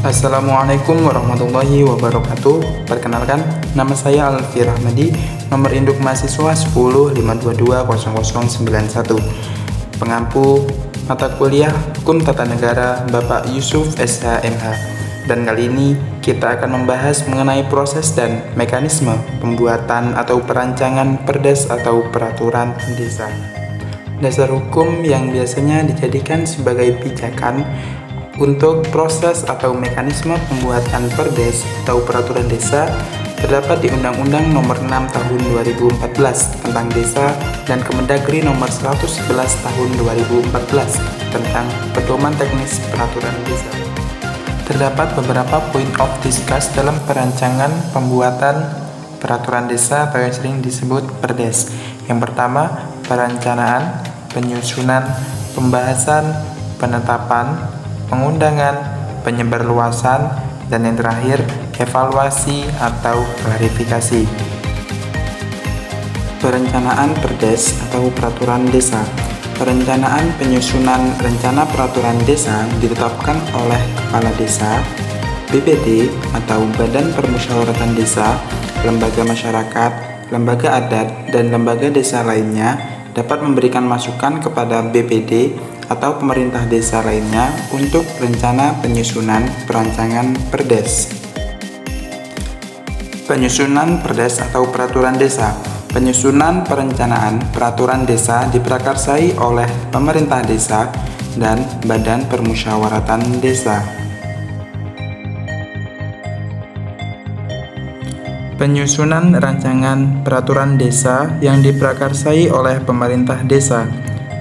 Assalamualaikum warahmatullahi wabarakatuh. Perkenalkan, nama saya Alfi Rahmadi, nomor induk mahasiswa 1052200091. Pengampu mata kuliah Hukum Tata Negara Bapak Yusuf SH.MH. Dan kali ini kita akan membahas mengenai proses dan mekanisme pembuatan atau perancangan perdes atau peraturan desa. Dasar hukum yang biasanya dijadikan sebagai pijakan untuk proses atau mekanisme pembuatan perdes atau peraturan desa terdapat di Undang-Undang Nomor 6 Tahun 2014 tentang Desa dan Kemendagri Nomor 111 Tahun 2014 tentang Pedoman Teknis Peraturan Desa. Terdapat beberapa point of discuss dalam perancangan pembuatan peraturan desa atau yang sering disebut perdes. Yang pertama, perencanaan, penyusunan, pembahasan, penetapan, pengundangan, penyebarluasan, dan yang terakhir, evaluasi atau klarifikasi. Perencanaan perdes atau peraturan desa. Perencanaan penyusunan rencana peraturan desa ditetapkan oleh Kepala Desa, BPD atau Badan Permusyawaratan Desa, lembaga masyarakat, lembaga adat, dan lembaga desa lainnya dapat memberikan masukan kepada BPD atau pemerintah desa lainnya untuk rencana penyusunan perancangan perdes. Penyusunan perdes atau peraturan desa. Penyusunan perencanaan peraturan desa diprakarsai oleh pemerintah desa dan Badan Permusyawaratan Desa. Penyusunan rancangan peraturan desa yang diprakarsai oleh pemerintah desa.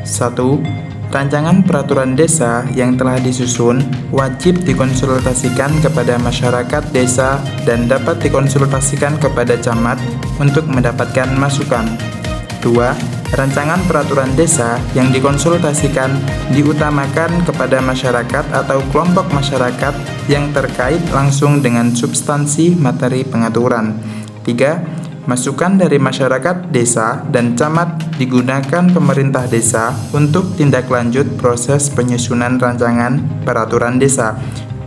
1. Rancangan peraturan desa yang telah disusun wajib dikonsultasikan kepada masyarakat desa dan dapat dikonsultasikan kepada camat untuk mendapatkan masukan. 2. Rancangan peraturan desa yang dikonsultasikan diutamakan kepada masyarakat atau kelompok masyarakat yang terkait langsung dengan substansi materi pengaturan. 3. Masukan dari masyarakat desa dan camat digunakan pemerintah desa untuk tindak lanjut proses penyusunan rancangan peraturan desa.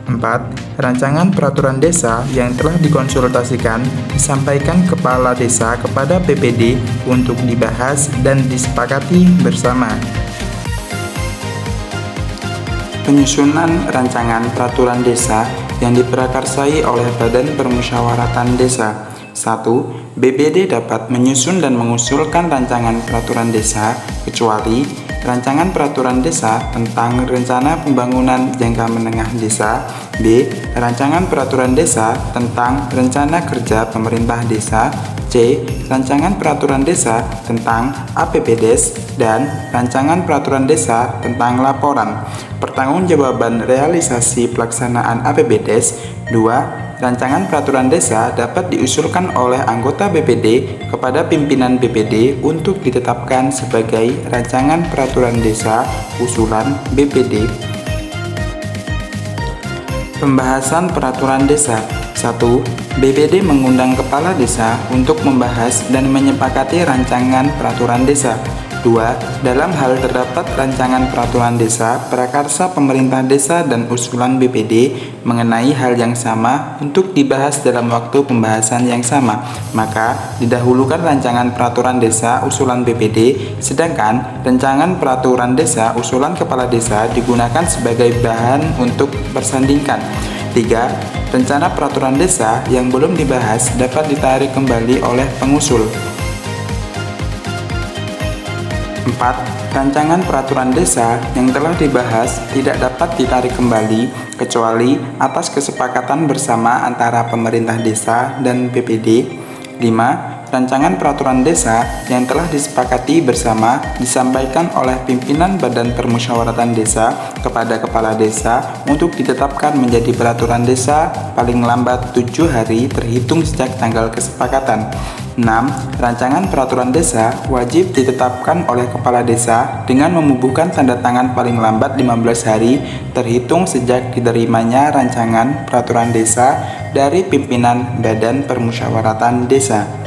4. Rancangan peraturan desa yang telah dikonsultasikan disampaikan Kepala Desa kepada PPD untuk dibahas dan disepakati bersama. Penyusunan rancangan peraturan desa yang diprakarsai oleh Badan Permusyawaratan Desa. 1. BPD dapat menyusun dan mengusulkan rancangan peraturan desa kecuali rancangan peraturan desa tentang rencana pembangunan jangka menengah desa. B. Rancangan peraturan desa tentang rencana kerja pemerintah desa. C. Rancangan peraturan desa tentang APBDes dan rancangan peraturan desa tentang laporan pertanggungjawaban realisasi pelaksanaan APBDes. 2. Rancangan peraturan desa dapat diusulkan oleh anggota BPD kepada pimpinan BPD untuk ditetapkan sebagai rancangan peraturan desa usulan BPD. Pembahasan peraturan desa. 1. BPD mengundang kepala desa untuk membahas dan menyepakati rancangan peraturan desa. 2. Dalam hal terdapat rancangan peraturan desa, prakarsa pemerintah desa dan usulan BPD mengenai hal yang sama untuk dibahas dalam waktu pembahasan yang sama, maka didahulukan rancangan peraturan desa usulan BPD, sedangkan rancangan peraturan desa usulan kepala desa digunakan sebagai bahan untuk persandingkan. 3. Rencana peraturan desa yang belum dibahas dapat ditarik kembali oleh pengusul. 4. Rancangan peraturan desa yang telah dibahas tidak dapat ditarik kembali kecuali atas kesepakatan bersama antara pemerintah desa dan BPD. 5. Rancangan peraturan desa yang telah disepakati bersama disampaikan oleh pimpinan Badan Permusyawaratan Desa kepada Kepala Desa untuk ditetapkan menjadi peraturan desa paling lambat 7 hari terhitung sejak tanggal kesepakatan. 6. Rancangan peraturan desa wajib ditetapkan oleh Kepala Desa dengan membubuhkan tanda tangan paling lambat 15 hari terhitung sejak diterimanya rancangan peraturan desa dari pimpinan Badan Permusyawaratan Desa.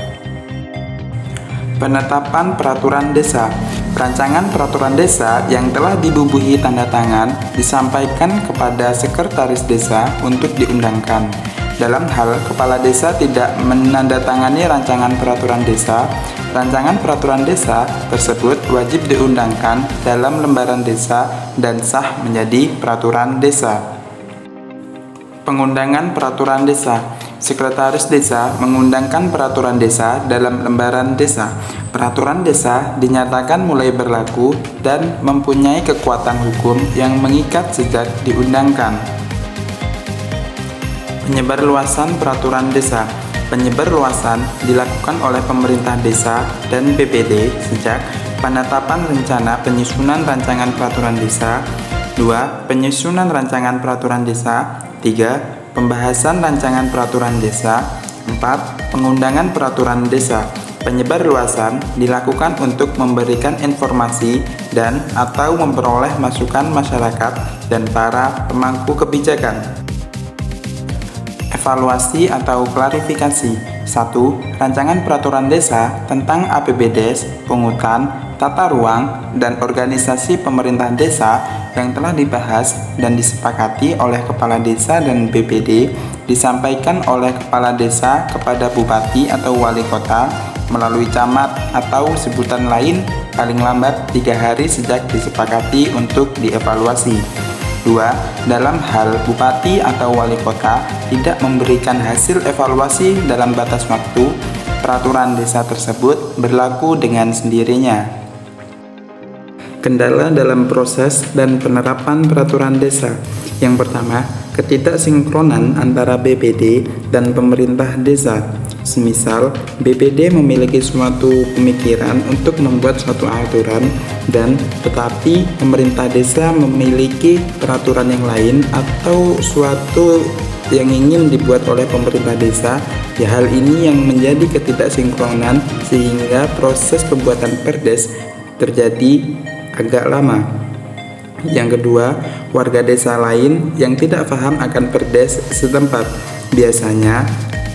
Penetapan peraturan desa. Rancangan peraturan desa yang telah dibubuhi tanda tangan disampaikan kepada sekretaris desa untuk diundangkan. Dalam hal kepala desa tidak menandatangani rancangan peraturan desa tersebut wajib diundangkan dalam lembaran desa dan sah menjadi peraturan desa. Pengundangan peraturan desa. Sekretaris desa mengundangkan peraturan desa dalam lembaran desa. Peraturan desa dinyatakan mulai berlaku dan mempunyai kekuatan hukum yang mengikat sejak diundangkan. Penyebarluasan peraturan desa. Penyebarluasan dilakukan oleh pemerintah desa dan BPD sejak penetapan rencana penyusunan rancangan peraturan desa. 2. Penyusunan rancangan peraturan desa. 3. Pembahasan rancangan peraturan desa. 4. Pengundangan peraturan desa. Penyebarluasan dilakukan untuk memberikan informasi dan atau memperoleh masukan masyarakat dan para pemangku kebijakan. Evaluasi atau klarifikasi. 1. Rancangan peraturan desa tentang APBDes, pungutan, tata ruang, dan organisasi pemerintah desa yang telah dibahas dan disepakati oleh Kepala Desa dan BPD disampaikan oleh Kepala Desa kepada Bupati atau Wali Kota melalui camat atau sebutan lain paling lambat 3 hari sejak disepakati untuk dievaluasi. 2. Dalam hal Bupati atau Wali Kota tidak memberikan hasil evaluasi dalam batas waktu, peraturan desa tersebut berlaku dengan sendirinya. Kendala dalam proses dan penerapan peraturan desa. Yang pertama, ketidaksinkronan antara BPD dan pemerintah desa. Semisal, BPD memiliki suatu pemikiran untuk membuat suatu aturan dan tetapi pemerintah desa memiliki peraturan yang lain atau suatu yang ingin dibuat oleh pemerintah desa. Ya, hal ini yang menjadi ketidaksinkronan sehingga proses pembuatan perdes terjadi agak lama. Yang kedua, warga desa lain yang tidak paham akan perdes setempat. Biasanya,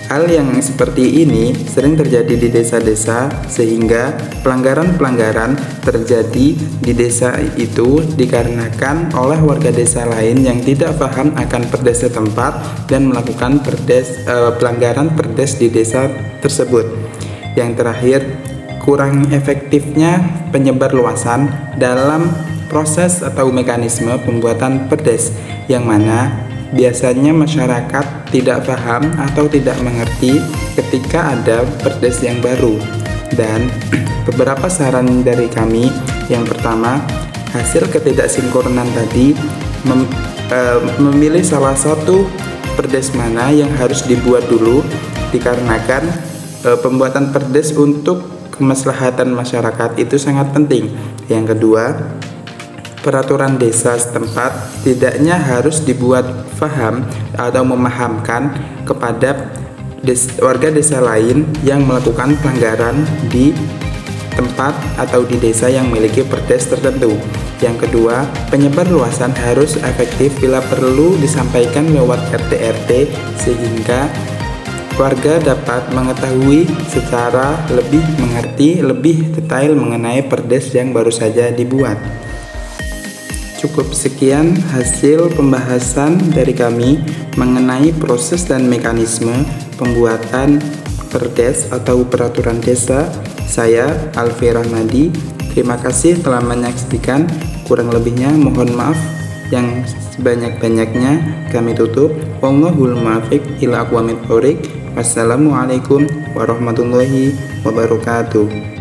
hal yang seperti ini sering terjadi di desa-desa sehingga pelanggaran-pelanggaran terjadi di desa itu dikarenakan oleh warga desa lain yang tidak paham akan perdes setempat dan melakukan pelanggaran perdes di desa tersebut. Yang terakhir, kurang efektifnya penyebarluasan dalam proses atau mekanisme pembuatan perdes, yang mana biasanya masyarakat tidak paham atau tidak mengerti ketika ada perdes yang baru. Dan beberapa saran dari kami, yang pertama, hasil ketidaksinkronan tadi memilih salah satu perdes mana yang harus dibuat dulu, dikarenakan pembuatan perdes untuk kemaslahatan masyarakat itu sangat penting. Yang kedua, peraturan desa setempat setidaknya harus dibuat paham atau memahamkan kepada warga desa lain yang melakukan pelanggaran di tempat atau di desa yang memiliki perdes tertentu. Yang kedua, penyebarluasan harus efektif bila perlu disampaikan lewat RT/RT sehingga warga dapat mengetahui secara lebih mengerti, lebih detail mengenai perdes yang baru saja dibuat. Cukup sekian hasil pembahasan dari kami mengenai proses dan mekanisme pembuatan perdes atau peraturan desa. Saya Alfi Rahmadi. Terima kasih telah menyaksikan. Kurang lebihnya mohon maaf. Yang sebanyak-banyaknya kami tutup. Wallahul muwaffiq ila aqwamit thoriq. Wassalamualaikum warahmatullahi wabarakatuh.